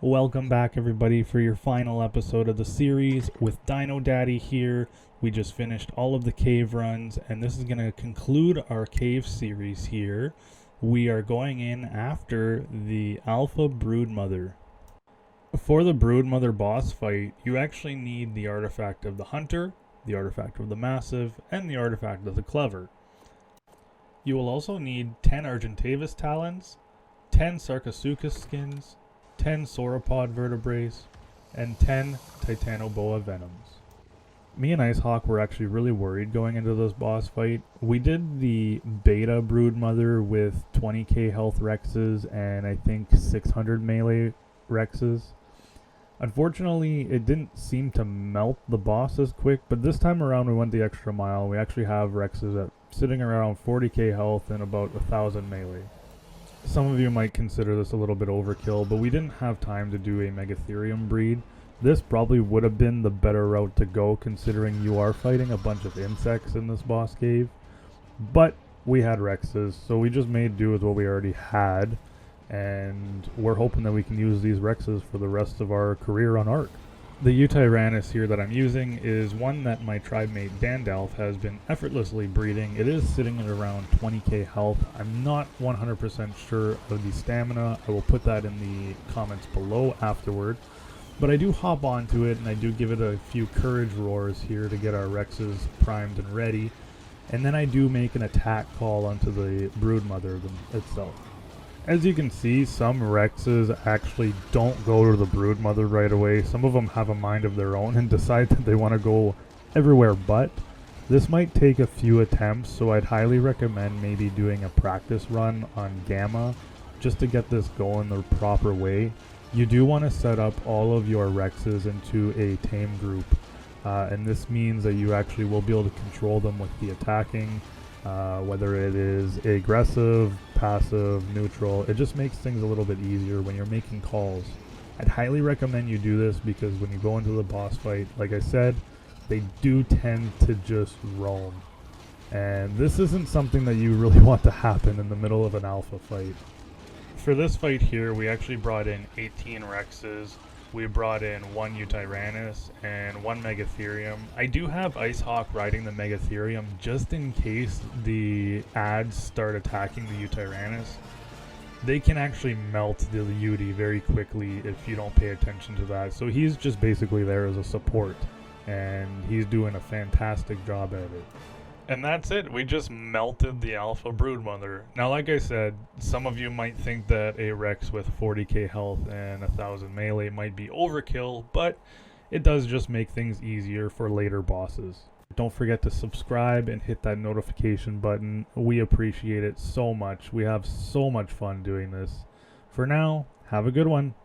Welcome back, everybody, for your final episode of the series with Dino Daddy here. We just finished all of the cave runs, and this is going to conclude our cave series here. We are going in after the Alpha Broodmother. For the Broodmother boss fight, you actually need the artifact of the Hunter, the artifact of the Massive, and the artifact of the Clever. You will also need 10 Argentavis talons, 10 Sarcosuchus skins, 10 sauropod vertebrae, and 10 Titanoboa venoms. Me and Icehawk were actually really worried going into this boss fight. We did the beta Broodmother with 20k health Rexes and I think 600 melee Rexes. Unfortunately, it didn't seem to melt the boss as quick, but this time around we went the extra mile. We actually have Rexes sitting around 40k health and about 1000 melee. Some of you might consider this a little bit overkill, but we didn't have time to do a Megatherium breed. This probably would have been the better route to go, considering you are fighting a bunch of insects in this boss cave. But we had Rexes, so we just made do with what we already had, and we're hoping that we can use these Rexes for the rest of our career on Ark. The Utyrannus here that I'm using is one that my tribe mate Dandalf has been effortlessly breeding. It is sitting at around 20k health. I'm not 100% sure of the stamina. I will put that in the comments below afterward. But I do hop onto it and I do give it a few courage roars here to get our Rexes primed and ready. And then I do make an attack call onto the Broodmother itself. As you can see, some Rexes actually don't go to the Broodmother right away. Some of them have a mind of their own and decide that they want to go everywhere but. This might take a few attempts, so I'd highly recommend maybe doing a practice run on Gamma just to get this going the proper way. You do want to set up all of your Rexes into a tame group, and this means that you actually will be able to control them with the attacking. Whether it is aggressive, passive, neutral, it just makes things a little bit easier when you're making calls. I'd highly recommend you do this because when you go into the boss fight, like I said, they do tend to just roam. And this isn't something that you really want to happen in the middle of an alpha fight. For this fight here, we actually brought in 18 Rexes. We brought in 1 Utyrannus and 1 Megatherium. I do have Icehawk riding the Megatherium just in case the ads start attacking the Utyrannus. They can actually melt the Uti very quickly if you don't pay attention to that. So he's just basically there as a support, and he's doing a fantastic job at it. And that's it. We just melted the Alpha Broodmother. Now, like I said, some of you might think that a Rex with 40k health and 1000 melee might be overkill, but it does just make things easier for later bosses. Don't forget to subscribe and hit that notification button. We appreciate it so much. We have so much fun doing this. For now, have a good one.